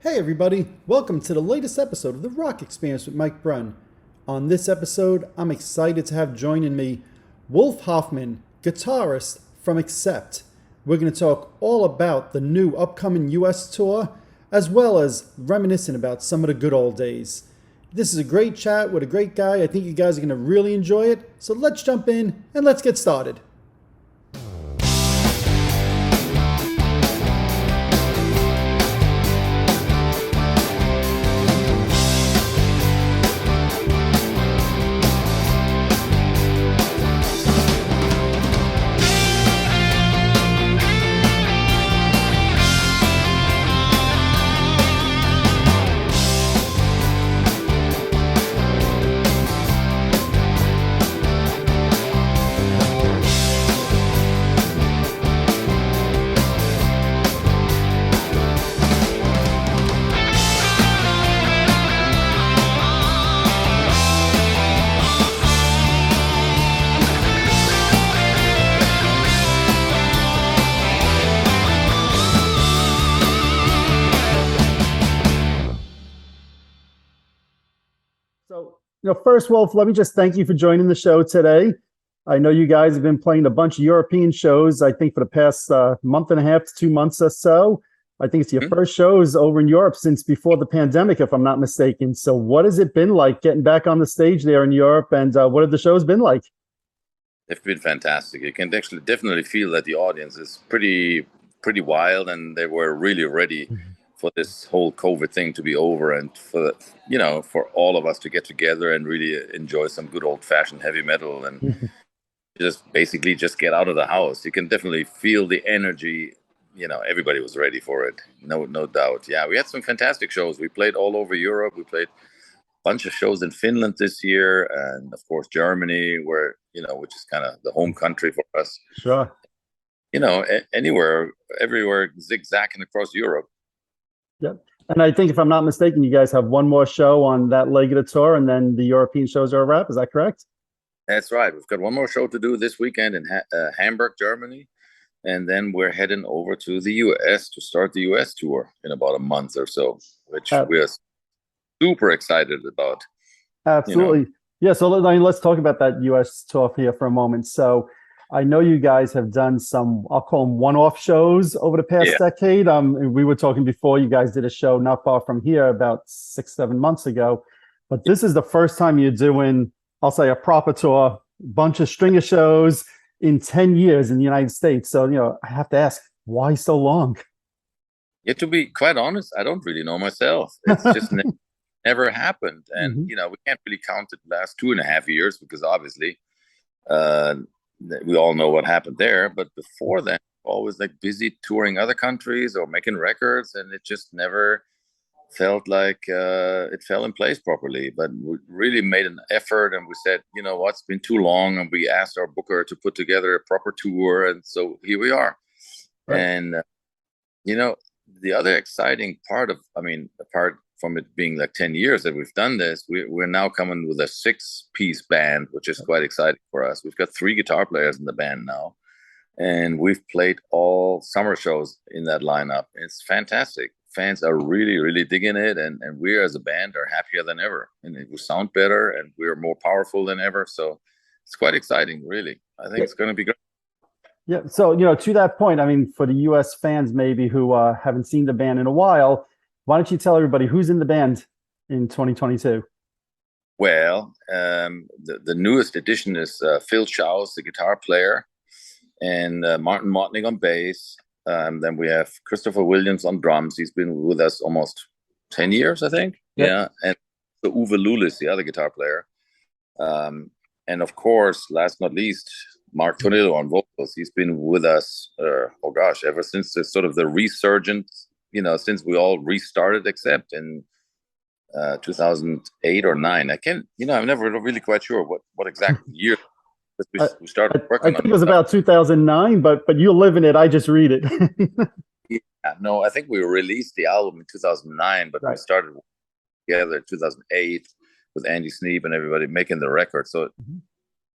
Hey everybody, welcome to the latest episode of the Rock Experience with Mike Brunn. On this episode, I'm excited to have joining me Wolf Hoffmann, guitarist from Accept. We're going to talk all about the new upcoming US tour, as well as reminiscing about some of the good old days. This is a great chat with a great guy. I think you guys are going to really enjoy it. So let's jump in and let's get started. So, first, Wolf, let me just thank you for joining the show today. I know you guys have been playing a bunch of European shows, I think, for the past month and a half to 2 months or so. I think it's your first shows over in Europe since before the pandemic, if I'm not mistaken. So what has it been like getting back on the stage there in Europe, and what have the shows been like? They've been fantastic. You can actually definitely feel that the audience is pretty wild, and they were really ready for this whole COVID thing to be over, and for all of us to get together and really enjoy some good old fashioned heavy metal and just get out of the house. You can definitely feel the energy. Everybody was ready for it. No doubt. Yeah, we had some fantastic shows. We played all over Europe. We played bunch of shows in Finland this year, and of course Germany, where which is kind of the home country for us. Sure. Anywhere, everywhere, zigzagging across Europe. Yep. And I think, if I'm not mistaken, you guys have one more show on that leg of the tour, and then the European shows are a wrap. Is that correct? That's right. We've got one more show to do this weekend in Hamburg, Germany, and then we're heading over to the US to start the US tour in about a month or so, which we're super excited about. Absolutely. Yeah. So let's talk about that US tour here for a moment. So I know you guys have done some, I'll call them one-off shows over the past decade. We were talking before, you guys did a show not far from here about 6-7 months ago, but this is the first time you're doing, I'll say, a proper tour, bunch of string of shows in 10 years in the United States. So, I have to ask, why so long? Yeah, to be quite honest, I don't really know myself. It's just never happened. And, we can't really count the last 2.5 years because obviously we all know what happened there. But before then, always like busy touring other countries or making records. And it just never felt like it fell in place properly. But we really made an effort, and we said, you know what, it's been too long. And we asked our booker to put together a proper tour. And so here we are. Right. And, the other exciting part apart from it being like 10 years that we've done this, we're now coming with a 6-piece band, which is quite exciting for us. We've got 3 guitar players in the band now, and we've played all summer shows in that lineup. It's fantastic. Fans are really, really digging it, and we as a band are happier than ever, and we sound better, and we're more powerful than ever. So it's quite exciting, really. I think it's going to be great. Yeah. So, to that point, for the US fans maybe who haven't seen the band in a while, why don't you tell everybody who's in the band in 2022? Well, the newest addition is Phil Schaus, the guitar player, and Martin Motnik on bass. Then we have Christopher Williams on drums. He's been with us almost 10 years, I think. Yep. Yeah. And so Uwe Lulis, the other guitar player. And of course, last not least, Mark Tonillo on vocals. He's been with us, ever since the resurgence, since we all restarted Accept in 2008 or 9. I'm never really quite sure what exact year we started working on. I think it was about 2009, but you live in it. I just read it. Yeah, no, I think we released the album in 2009, but we started together in 2008 with Andy Sneap and everybody making the record. So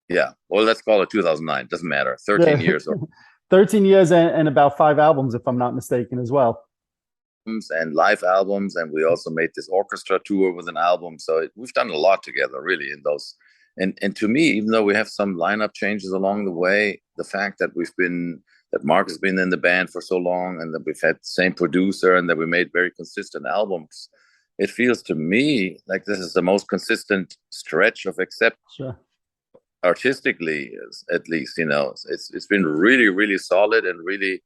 yeah, well, let's call it 2009. Doesn't matter. 13 years. 13 years and about 5 albums, if I'm not mistaken, as well. and live albums, and we also made this orchestra tour with an album. So we've done a lot together, really, in those. And to me, even though we have some lineup changes along the way, the fact that Mark has been in the band for so long, and that we've had the same producer, and that we made very consistent albums, it feels to me like this is the most consistent stretch of accept. Sure. Artistically, at least, it's been really, really solid and really,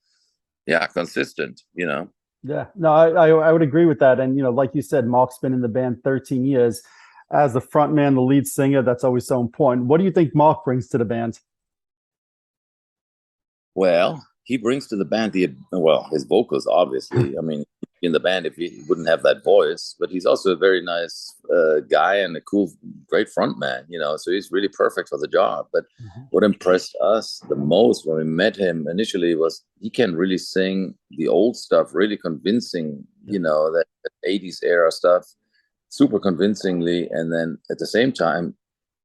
consistent. Yeah, no, I would agree with that. And like you said, Mark's been in the band 13 years as the front man, the lead singer. That's always so important. What do you think Mark brings to the band? Well, he brings to the band his vocals, obviously. I mean, in the band, if he wouldn't have that voice, but he's also a very nice guy and a cool, great front man, so he's really perfect for the job. But what impressed us the most when we met him initially was he can really sing the old stuff really convincing, that 80s era stuff super convincingly. And then at the same time,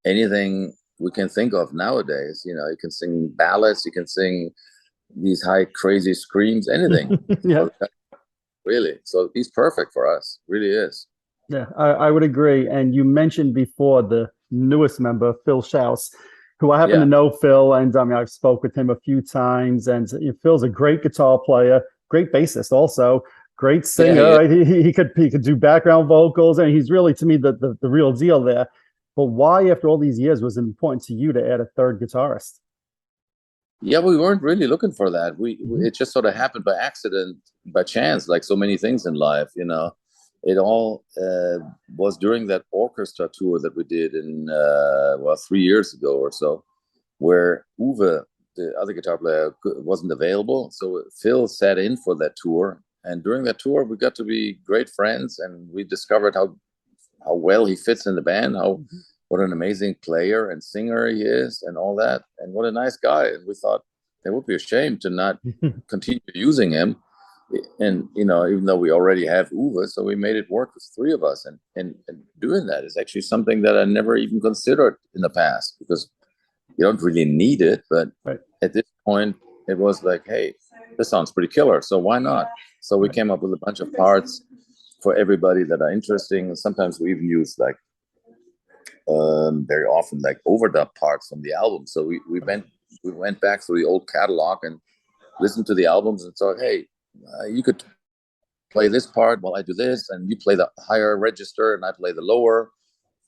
anything we can think of nowadays, he can sing ballads, he can sing these high crazy screams, anything. Yeah. Really. So he's perfect for us. Really is. Yeah, I would agree. And you mentioned before the newest member, Phil Schaus, who I happen to know Phil, and I've spoke with him a few times. And Phil's a great guitar player, great bassist, also great singer. Yeah. Right? He could do background vocals, and he's really, to me, the real deal there. But why, after all these years, was it important to you to add a third guitarist? Yeah, we weren't really looking for that. It just sort of happened by accident, by chance, like so many things in life. It all was during that orchestra tour that we did in 3 years ago or so, where Uwe, the other guitar player, wasn't available. So Phil sat in for that tour, and during that tour, we got to be great friends, and we discovered how well he fits in the band, what an amazing player and singer he is, and all that, and what a nice guy. And we thought it would be a shame to not continue using him. And even though we already have Uwe, so we made it work with three of us. And doing that is actually something that I never even considered in the past, because you don't really need it. But at this point, it was like, hey, this sounds pretty killer, so why not? So we came up with a bunch of parts for everybody that are interesting. And sometimes we even use very often overdub parts from the album. So we went back through the old catalog and listened to the albums and thought, hey, you could play this part while I do this, and you play the higher register and I play the lower.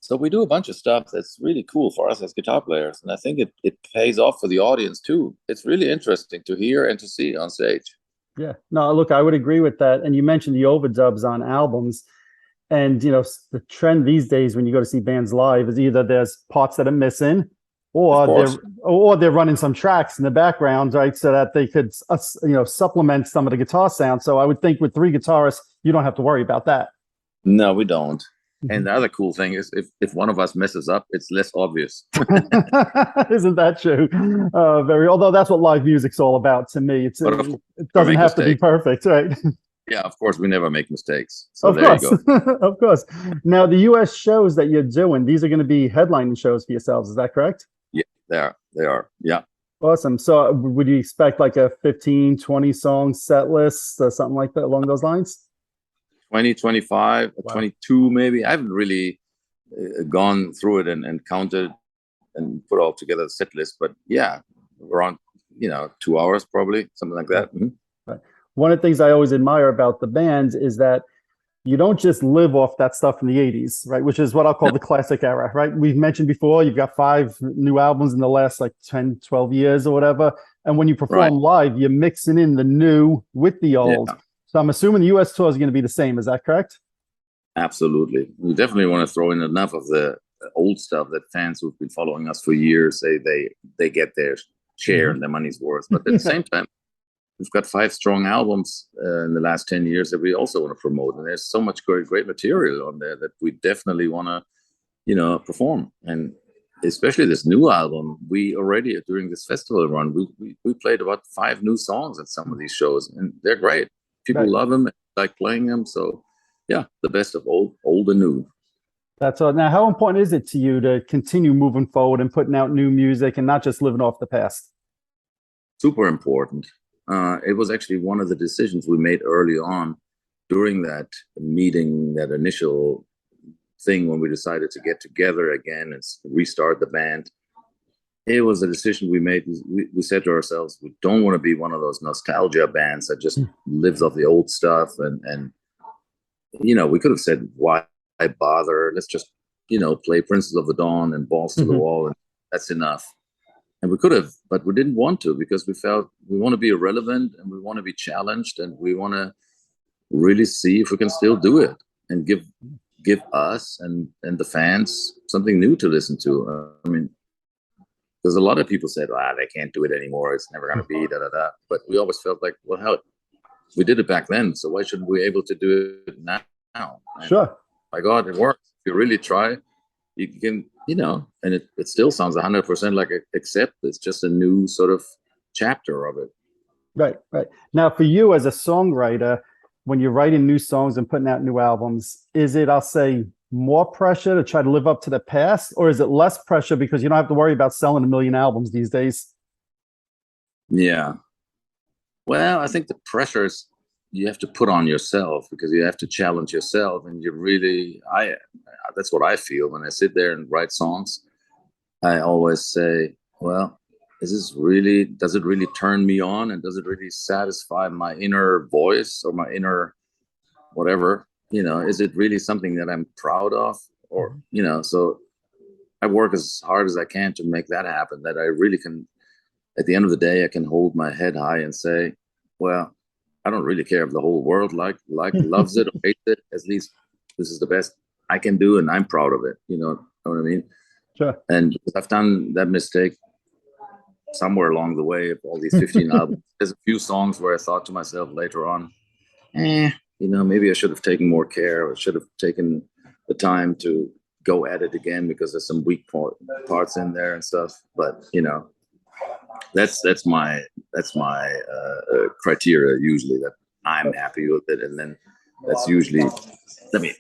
So we do a bunch of stuff that's really cool for us as guitar players, and I think it pays off for the audience too. It's really interesting to hear and to see on stage. Yeah, no, look, I would agree with that. And you mentioned the overdubs on albums. And, the trend these days when you go to see bands live is either there's parts that are missing, or they're running some tracks in the background, right, so that they could, supplement some of the guitar sound. So I would think with three guitarists, you don't have to worry about that. No, we don't. And the other cool thing is if one of us messes up, it's less obvious. Isn't that true? Although that's what live music's all about to me. It doesn't have to be perfect, right? Yeah, of course, we never make mistakes. So of there course. you go. Of course. Now, the U.S. shows that you're doing, these are going to be headlining shows for yourselves. Is that correct? Yeah, they are. Yeah. Awesome. So would you expect like a 15, 20 song set list or something like that along those lines? 20, 25, Wow. 22 maybe. I haven't really gone through it and counted and put all together the set list. But yeah, around, 2 hours probably, something like that. Mm-hmm. Right. One of the things I always admire about the band is that you don't just live off that stuff from the 80s, right? Which is what I'll call the classic era, right? We've mentioned before, you've got 5 new albums in the last 10, 12 years or whatever. And when you perform live, you're mixing in the new with the old. Yeah. So I'm assuming the US tour is going to be the same. Is that correct? Absolutely. We definitely want to throw in enough of the old stuff that fans who've been following us for years, they get their share and their money's worth. But at the same time, we've got 5 strong albums in the last 10 years that we also want to promote. And there's so much great material on there that we definitely want to, perform. And especially this new album, we already, during this festival run, we played about 5 new songs at some of these shows, and they're great. People love them, like playing them. So yeah, the best of old and new. That's all. Now, how important is it to you to continue moving forward and putting out new music and not just living off the past? Super important. It was actually one of the decisions we made early on during that meeting, that initial thing when we decided to get together again and restart the band, it was a decision we made. We said to ourselves, we don't want to be one of those nostalgia bands that just lives off the old stuff. And we could have said, why bother? Let's just, play Princess of the Dawn and Balls to the Wall, and that's enough. And we could have, but we didn't want to, because we felt we want to be irrelevant and we want to be challenged, and we want to really see if we can still do it and give us and the fans something new to listen to. I mean, because a lot of people said, they can't do it anymore. It's never going to be da-da-da. But we always felt like, well, hell, we did it back then, so why shouldn't we be able to do it now? And sure. My God, it works. If you really try, you can, and it still sounds 100% like Accept. It's just a new sort of chapter of it. Right. Now, for you as a songwriter, when you're writing new songs and putting out new albums, is it, I'll say, more pressure to try to live up to the past, or is it less pressure because you don't have to worry about selling 1 million albums these days? Yeah. Well, I think the pressure is you have to put on yourself, because you have to challenge yourself, and that's what I feel when I sit there and write songs. I always say, well, does it really turn me on, and does it really satisfy my inner voice or my inner whatever? Is it really something that I'm proud of? Or, so I work as hard as I can to make that happen, that I really can, at the end of the day, I can hold my head high and say, well, I don't really care if the whole world loves it or hates it. At least this is the best I can do, and I'm proud of it. You know what I mean? Sure. And I've done that mistake somewhere along the way of all these 15 albums. There's a few songs where I thought to myself later on, maybe I should have taken more care, or should have taken the time to go at it again, because there's some weak parts in there and stuff. But that's my criteria usually, that I'm happy with it, and then that's usually. Let me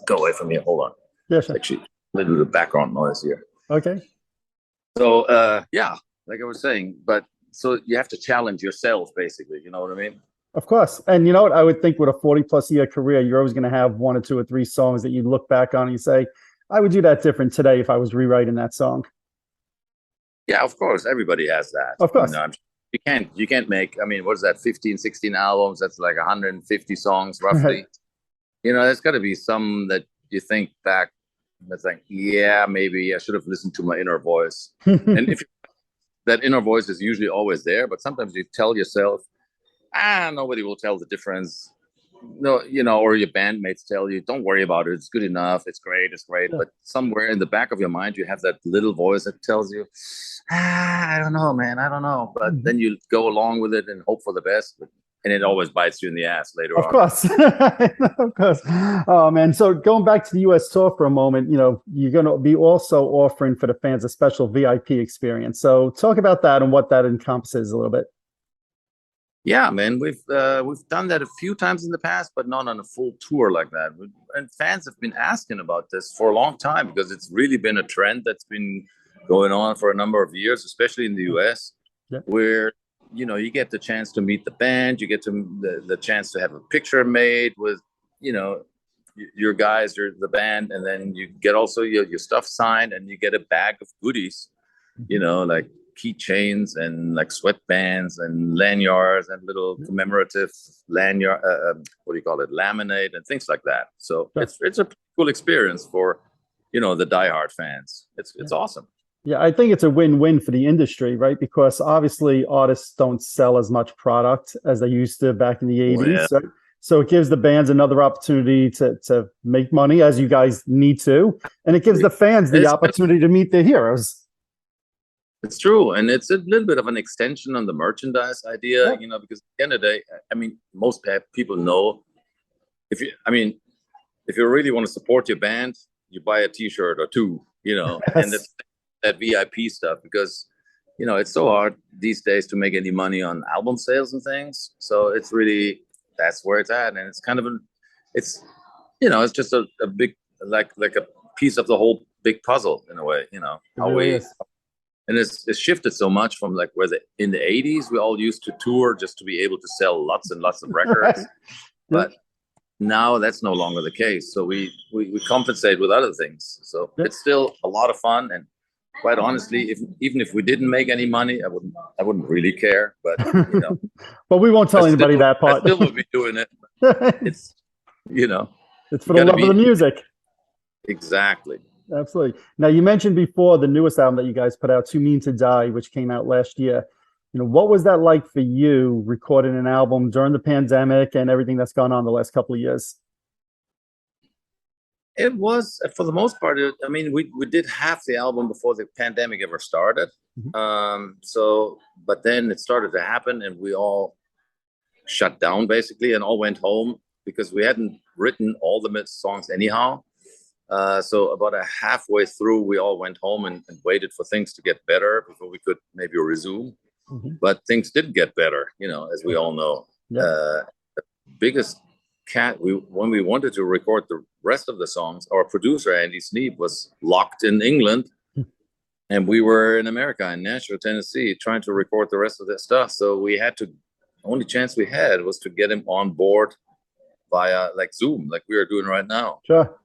go away from here. Hold on. Yeah, sure. Actually, a little bit of background noise here. Okay. So like I was saying, but so you have to challenge yourself, basically. You know what I mean? Of course. And you know what? I would think with a 40+ year career, you're always going to have 1 or 2 or 3 songs that you look back on and you say, I would do that different today if I was rewriting that song. Yeah, of course. Everybody has that. Of course. You can't make, what is that, 15, 16 albums? That's like 150 songs roughly. There's got to be some that you think back that's like, yeah, maybe I should have listened to my inner voice. And if that inner voice is usually always there, but sometimes you tell yourself, nobody will tell the difference. No, or your bandmates tell you, don't worry about it. It's good enough. It's great. Yeah. But somewhere in the back of your mind, you have that little voice that tells you, I don't know, man. I don't know. But then you go along with it and hope for the best. And it always bites you in the ass later on. Of course. Of course. Oh, man. So going back to the U.S. tour for a moment, you're going to be also offering for the fans a special VIP experience. So talk about that and what that encompasses a little bit. Yeah, man, we've done that a few times in the past, but not on a full tour like that. And fans have been asking about this for a long time, because it's really been a trend that's been going on for a number of years, especially in the US, where you get the chance to meet the band, you get the chance to have a picture made with your guys, the band, and then you get also your stuff signed, and you get a bag of goodies, like keychains and like sweatbands and lanyards and little commemorative lanyard, laminate and things like that. So it's a cool experience for the diehard fans. It's awesome. Yeah, I think it's a win-win for the industry, right? Because obviously artists don't sell as much product as they used to back in the 80s. Right? So it gives the bands another opportunity to make money, as you guys need to, and it gives the fans the opportunity to meet their heroes. It's true, and it's a little bit of an extension on the merchandise idea, because at the end of the day, most people know if you really want to support your band, you buy a T-shirt or two, and it's that VIP stuff, because it's so hard these days to make any money on album sales and things. So it's really, that's where it's at, and it's kind of it's just a big like a piece of the whole big puzzle in a way, how we. And it's shifted so much from like in the 80s, we all used to tour just to be able to sell lots and lots of records. But now that's no longer the case. So we compensate with other things. So it's still a lot of fun, and quite honestly, even if we didn't make any money, I wouldn't really care. But you know, but we won't tell anybody that part. I still would be doing it. It's it's for the love of the music. Exactly. Absolutely. Now, you mentioned before the newest album that you guys put out, Too Mean to Die, which came out last year. What was that like for you, recording an album during the pandemic and everything that's gone on the last couple of years? It was, for the most part, we did half the album before the pandemic ever started. But then it started to happen and we all shut down basically and all went home because we hadn't written all the songs anyhow. So about halfway through, we all went home and waited for things to get better before we could maybe resume. But things did get better, as we all know. The biggest when we wanted to record the rest of the songs, our producer, Andy Sneap, was locked in England. And we were in America, in Nashville, Tennessee, trying to record the rest of that stuff. So we had to, only chance we had was to get him on board via Zoom, like we are doing right now. Sure.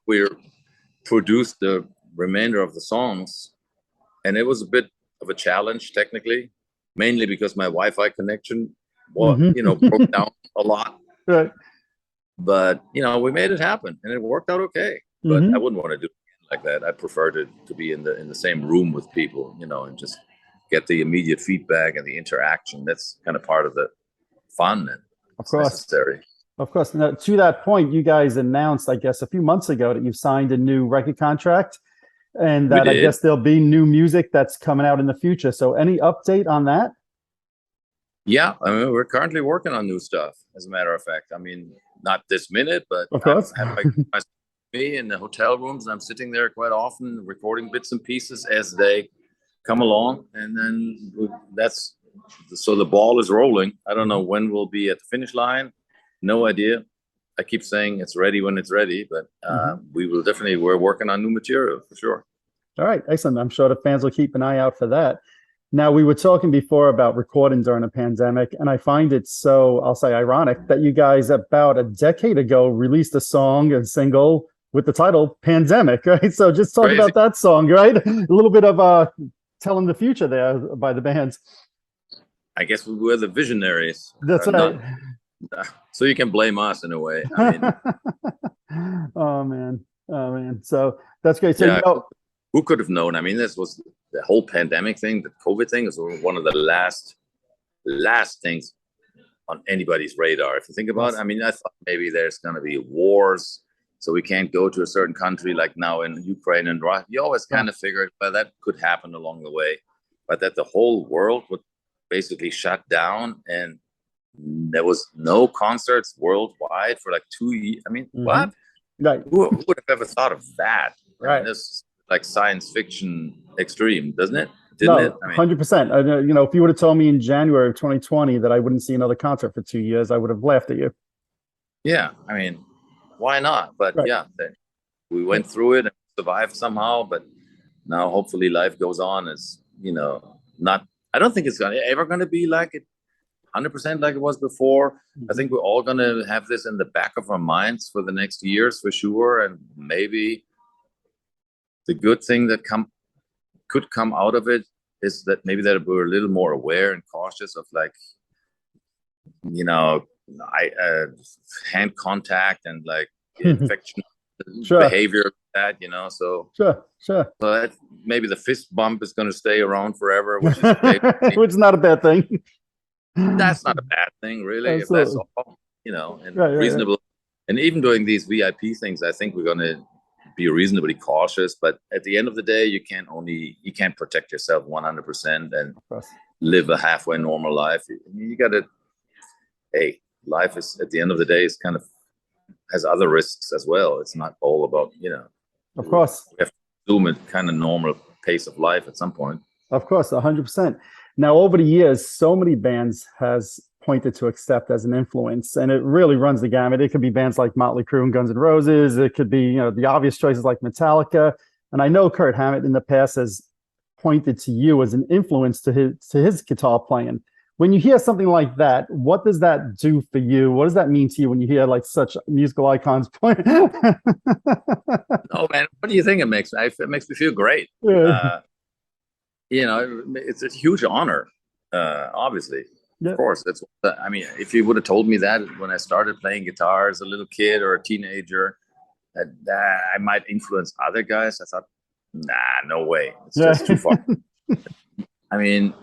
We produced the remainder of the songs, and it was a bit of a challenge technically, mainly because my Wi-Fi connection, broke down a lot. Right. But we made it happen, and it worked out okay. But I wouldn't want to do it like that. I prefer to be in the same room with people, and just get the immediate feedback and the interaction. That's kind of part of the fun, and of course necessary. Of course. Now, to that point, you guys announced, I guess, a few months ago that you've signed a new record contract, and that I guess there'll be new music that's coming out in the future. So any update on that? Yeah, we're currently working on new stuff, as a matter of fact. Not this minute, but of course. I have me in the hotel rooms, and I'm sitting there quite often recording bits and pieces as they come along. And then so the ball is rolling. I don't know when we'll be at the finish line. No idea. I keep saying it's ready when it's ready, but we're working on new material for sure. All right, excellent. I'm sure the fans will keep an eye out for that. Now, we were talking before about recording during a pandemic, and I find it so, I'll say, ironic that you guys about a decade ago released a single with the title Pandemic, right? So just talk about that song, right? A little bit of telling the future there by the bands. I guess we were the visionaries. That's right. So you can blame us in a way. Oh man. So that's great. So who could have known? This was the whole pandemic thing. The COVID thing is one of the last things on anybody's radar. If you think about it, I thought maybe there's going to be wars, so we can't go to a certain country like now in Ukraine and Russia. You always kind of figured, well, that could happen along the way, but that the whole world would basically shut down and there was no concerts worldwide for 2 years. What? Right. Who would have ever thought of that? Right. This is science fiction extreme, doesn't it? Didn't it? 100%. If you would have told me in January of 2020 that I wouldn't see another concert for 2 years, I would have laughed at you. Yeah. Why not? But we went through it and survived somehow. But now hopefully life goes on. I don't think it's ever going to be like it 100% like it was before. I think we're all going to have this in the back of our minds for the next years for sure. And maybe the good thing that could come out of it is that maybe that we're a little more aware and cautious of hand contact and infection behavior that, so sure. But maybe the fist bump is going to stay around forever, which is which is not a bad thing. That's not a bad thing, really. Absolutely. If that's all, and reasonable. Right. And even doing these VIP things, I think we're going to be reasonably cautious. But at the end of the day, you can't protect yourself 100% and live a halfway normal life. You got to. Hey, life is at the end of the day is kind of has other risks as well. It's not all about Of course, we have to assume a kind of normal pace of life at some point. Of course, 100%. Now, over the years, so many bands has pointed to Accept as an influence, and it really runs the gamut. It could be bands like Motley Crue and Guns N' Roses. It could be, the obvious choices like Metallica. And I know Kirk Hammett in the past has pointed to you as an influence to his guitar playing. when you hear something like that, what does that do for you? What does that mean to you when you hear like such musical icons play? Oh man, what do you think it makes? It makes me feel great. Yeah. It's a huge honor. Obviously, Yeah. of course. I mean, if you would have told me that when I started playing guitar as a little kid or a teenager, that I might influence other guys, I thought, nah, no way. It's just too far. I mean,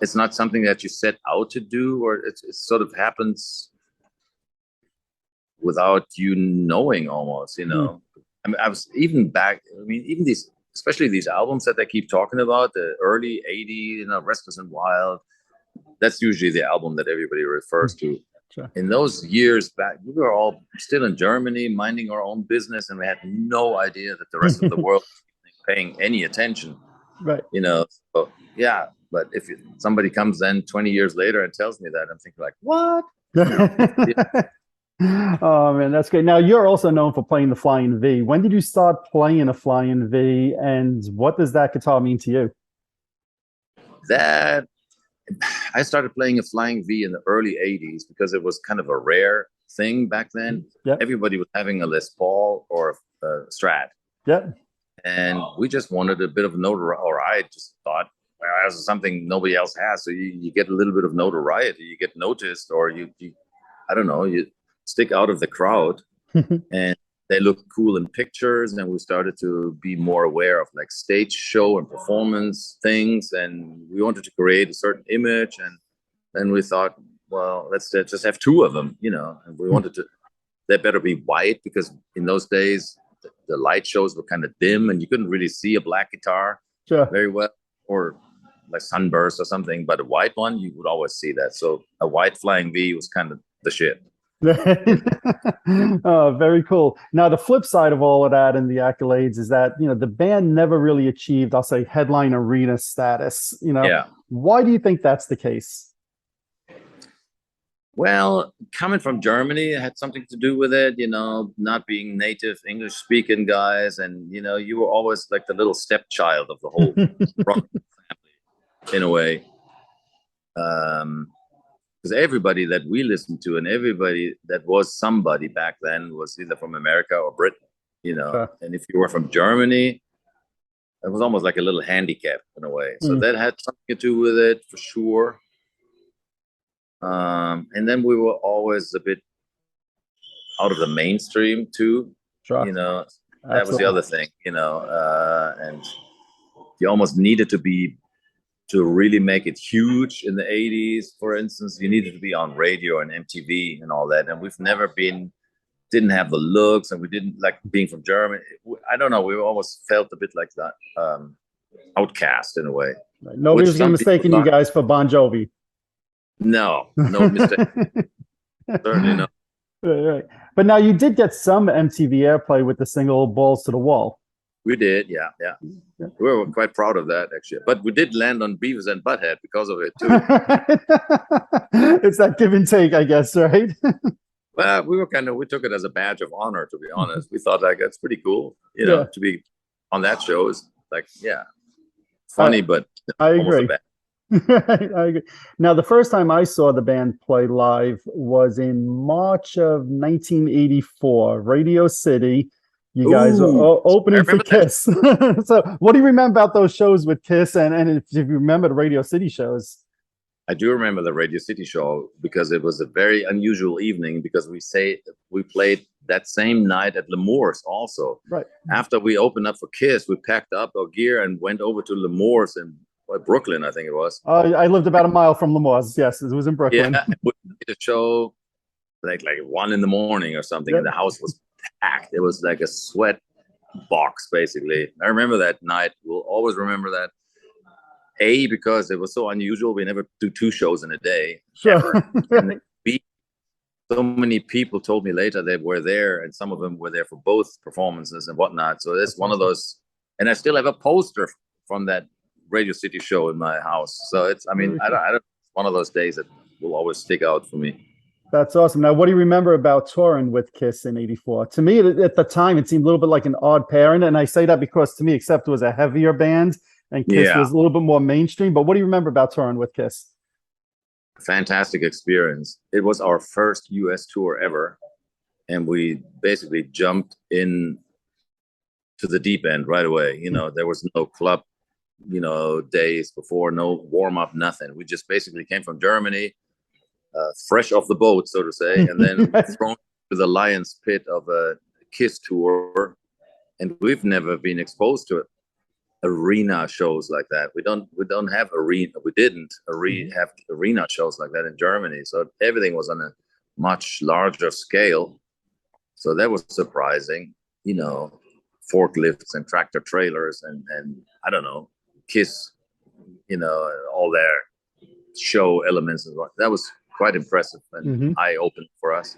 it's not something that you set out to do, or it sort of happens without you knowing almost, I mean, I was even back, I mean, even these, especially these albums that they keep talking about, the early 80s, Restless and Wild, that's usually the album that everybody refers to. Sure. In those years back, we were all still in Germany, minding our own business, and we had no idea that the rest of the world was paying any attention. Right. So, yeah. But if somebody comes then 20 years later and tells me that, I'm thinking like, what? Oh man, that's great. Now you're also known for playing the Flying V. When did you start playing a Flying V, and what does that guitar mean to you? That I started playing a Flying V in the early 80s because it was kind of a rare thing back then. Yep. Everybody was having a Les Paul or a Strat. Yep. And we just wanted a bit of notoriety, or I just thought, well, this is something nobody else has. So you get a little bit of notoriety, you get noticed, or you I don't know, you stick out of the crowd and they look cool in pictures. And we started to be more aware of like stage show and performance things. And we wanted to create a certain image. And then we thought, well, let's just have two of them, and we wanted to, they better be white, because in those days, the light shows were kind of dim and you couldn't really see a black guitar very well, or like Sunburst or something, but a white one, you would always see that. So a white Flying V was kind of the shit. Oh, very cool. Now, the flip side of all of that and the accolades is that, the band never really achieved, I'll say, headline arena status. Yeah. Why do you think that's the case? Well, coming from Germany, it had something to do with it, not being native English speaking guys. And, you were always like the little stepchild of the whole rock family, in a way. Because everybody that we listened to and everybody that was somebody back then was either from America or Britain, And if you were from Germany, it was almost like a little handicap in a way. So that had something to do with it for sure. And then we were always a bit out of the mainstream too. Sure. That was the other thing, and you almost needed to really make it huge in the 80s, for instance. You needed to be on radio and MTV and all that. And we've never didn't have the looks, and we didn't like being from Germany. I don't know. We almost felt a bit like that, outcast in a way. Right. Nobody was mistaking you guys for Bon Jovi. No mistake. Certainly not. Right. But now you did get some MTV airplay with the single Balls to the Wall. We did, yeah. We were quite proud of that, actually. But we did land on Beavis and Butthead because of it, too. It's that give and take, I guess, right? Well, we took it as a badge of honor, to be honest. We thought, like, that's pretty cool, to be on that show is, like, funny, but I almost agree. a bad. I agree. Now, the first time I saw the band play live was in March of 1984, Radio City. You guys are opening for Kiss. So what do you remember about those shows with Kiss? And if you remember the Radio City shows? I do remember the Radio City show because it was a very unusual evening, because we played that same night at L'Amour's also. Right. After we opened up for Kiss, we packed up our gear and went over to L'Amour's in Brooklyn, I think it was. I lived about a mile from L'Amour's. Yes, it was in Brooklyn. Yeah, we did a show like 1 a.m. or something, and the house was packed. It was like a sweat box, basically. I remember that night. We'll always remember that. A, because it was so unusual. We never do 2 shows in a day. Sure. And B, so many people told me later they were there, and some of them were there for both performances and whatnot. So it's one of those, and I still have a poster from that Radio City show in my house. So it's, I don't, it's one of those days that will always stick out for me. That's awesome. Now, what do you remember about touring with Kiss in '84? To me, at the time, it seemed a little bit like an odd pairing. And I say that because to me, Accept was a heavier band and Kiss was a little bit more mainstream. But what do you remember about touring with Kiss? fantastic experience. It was our first US tour ever, and we basically jumped in to the deep end right away. You know, there was no club, you know, days before, no warm up, nothing. We just basically came from Germany, fresh off the boat, so to say, and then thrown to the lion's pit of a Kiss tour. And we've never been exposed to arena shows like that. We don't have arena. We didn't have arena shows like that in Germany. So everything was on a much larger scale. So that was surprising, you know, forklifts and tractor trailers and I don't know, Kiss, you know, all their show elements. And that was quite impressive and eye-opening for us.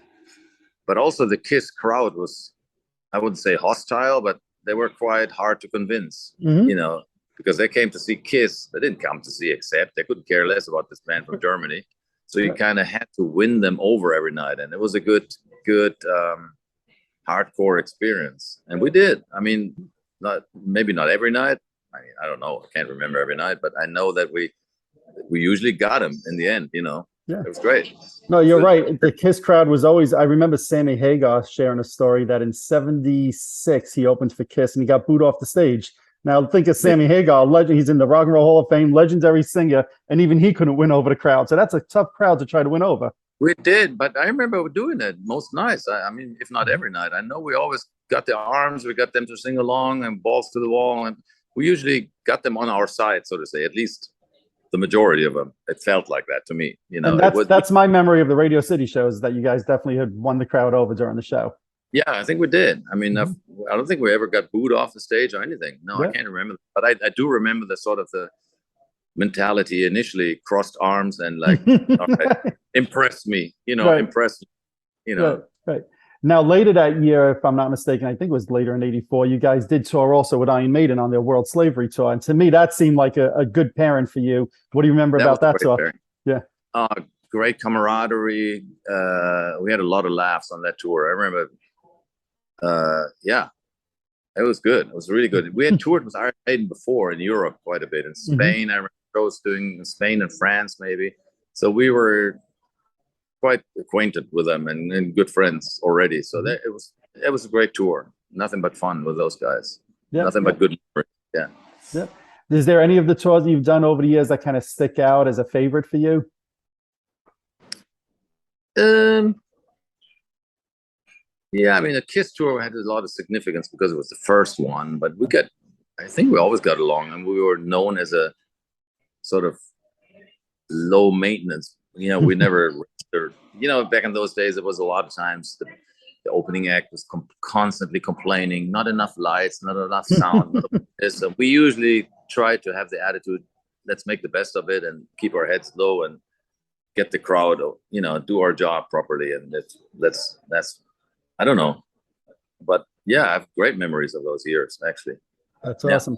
But also the Kiss crowd was, I wouldn't say hostile, but they were quite hard to convince, you know, because they came to see Kiss. They didn't come to see Accept. They couldn't care less about this band from Germany. So you kind of had to win them over every night. And it was a good hardcore experience. And we did. I mean, maybe not every night. I mean, I don't know. I can't remember every night, but I know that we usually got them in the end, you know. Yeah. It was great. No, you're right. The Kiss crowd was always, I remember Sammy Hagar sharing a story that in 76, he opened for Kiss and he got booed off the stage. Now think of Sammy Hagar, legend. He's in the Rock and Roll Hall of Fame, legendary singer, and even he couldn't win over the crowd. So that's a tough crowd to try to win over. We did, but I remember doing it most nights. I mean, if not every night. I know we always got their arms, we got them to sing along and balls to the wall, and we usually got them on our side, so to say, at least the majority of them. It felt like that to me, you know. And that's my memory of the Radio City shows, that you guys definitely had won the crowd over during the show. Yeah, I think we did. I mean, I don't think we ever got booed off the stage or anything. No, I can't remember. But I do remember the sort of the mentality initially, crossed arms and like, impress me, you know, impress me, you know. Right. Now, later that year, if I'm not mistaken, I think it was later in '84, you guys did tour also with Iron Maiden on their World Slavery Tour. And to me, that seemed like a good pairing for you. What do you remember about that tour? Pairing. Yeah. Great camaraderie. We had a lot of laughs on that tour. I remember, it was good. It was really good. We had toured with Iron Maiden before in Europe quite a bit. In Spain, I remember shows doing in Spain and France maybe. So we were quite acquainted with them and good friends already. So it was a great tour. Nothing but fun with those guys. Nothing but good memories. Yeah. Is there any of the tours that you've done over the years that kind of stick out as a favorite for you? Yeah, I mean, the Kiss tour had a lot of significance because it was the first one, but I think we always got along, and we were known as a sort of low maintenance. You know, we never, you know, back in those days, it was a lot of times the opening act was constantly complaining, not enough lights, not enough sound. So we usually try to have the attitude, let's make the best of it and keep our heads low and get the crowd, you know, do our job properly. And that's I don't know, but yeah, I have great memories of those years, actually. That's awesome.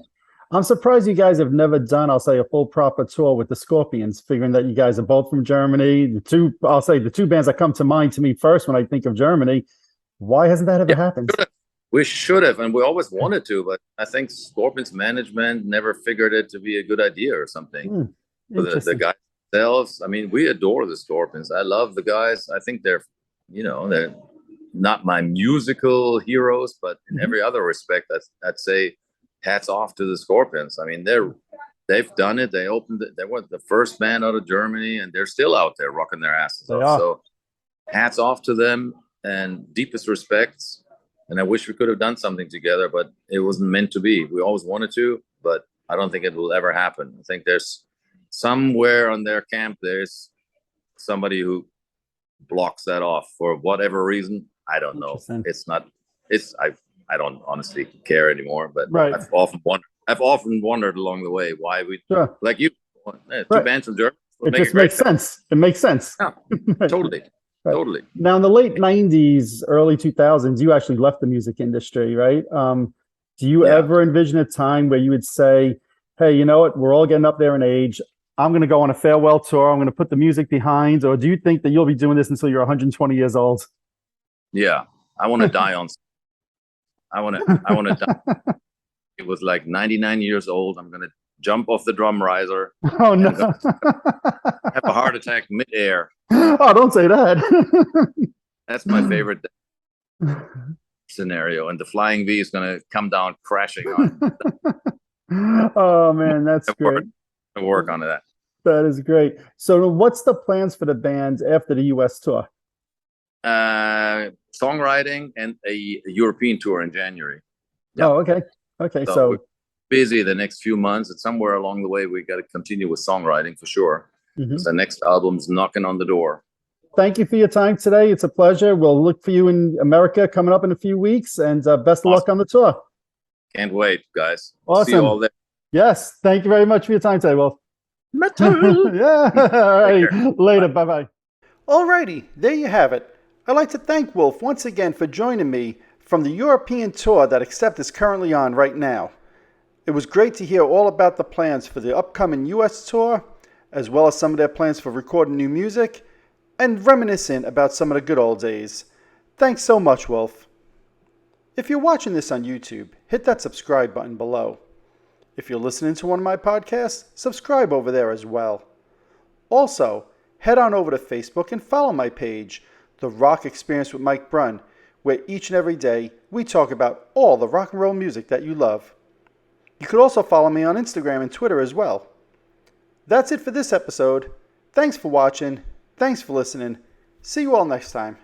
I'm surprised you guys have never done, I'll say, a full proper tour with the Scorpions, figuring that you guys are both from Germany. The two bands that come to mind to me first when I think of Germany. Why hasn't that ever happened? We should have, and we always wanted to, but I think Scorpions management never figured it to be a good idea or something. The guys themselves, I mean, we adore the Scorpions. I love the guys. I think they're not my musical heroes, but in every other respect, I'd say hats off to the Scorpions. I mean, they've done it. They opened it. They were the first band out of Germany, and they're still out there rocking their asses off. So hats off to them and deepest respects. And I wish we could have done something together, but it wasn't meant to be. We always wanted to, but I don't think it will ever happen. I think there's somewhere on their camp, there's somebody who blocks that off for whatever reason. I don't know. I don't honestly care anymore, but I've often wondered along the way why we like you two bands from Germany. It just makes sense. It makes sense. Yeah, totally. Totally. Now in the late 90s, early 2000s, you actually left the music industry, right? Do you ever envision a time where you would say, hey, you know what, we're all getting up there in age, I'm going to go on a farewell tour, I'm going to put the music behind, or do you think that you'll be doing this until you're 120 years old? Yeah, I want to die on. I want to die. It was like 99 years old. I'm going to jump off the drum riser. Oh no! Have a heart attack midair. Oh, don't say that. That's my favorite scenario, and the flying V is going to come down crashing on. Oh man, that's great. Work on that. That is great. So, what's the plans for the band after the U.S. tour? Songwriting and a European tour in January. Yeah. Oh, okay. Okay, so we're busy the next few months, and somewhere along the way we got to continue with songwriting for sure. Mm-hmm. The next album's knocking on the door. Thank you for your time today. It's a pleasure. We'll look for you in America coming up in a few weeks, and best of luck on the tour. Can't wait, guys. Awesome. See you all there. Yes. Thank you very much for your time today, Wolf. Metal. Yeah. All right. Later. Bye-bye. All righty. There you have it. I'd like to thank Wolf once again for joining me from the European tour that Accept is currently on right now. It was great to hear all about the plans for the upcoming US tour, as well as some of their plans for recording new music, and reminiscing about some of the good old days. Thanks so much, Wolf. If you're watching this on YouTube, hit that subscribe button below. If you're listening to one of my podcasts, subscribe over there as well. Also, head on over to Facebook and follow my page, The Rock Experience with Mike Brunn, where each and every day we talk about all the rock and roll music that you love. You could also follow me on Instagram and Twitter as well. That's it for this episode. Thanks for watching. Thanks for listening. See you all next time.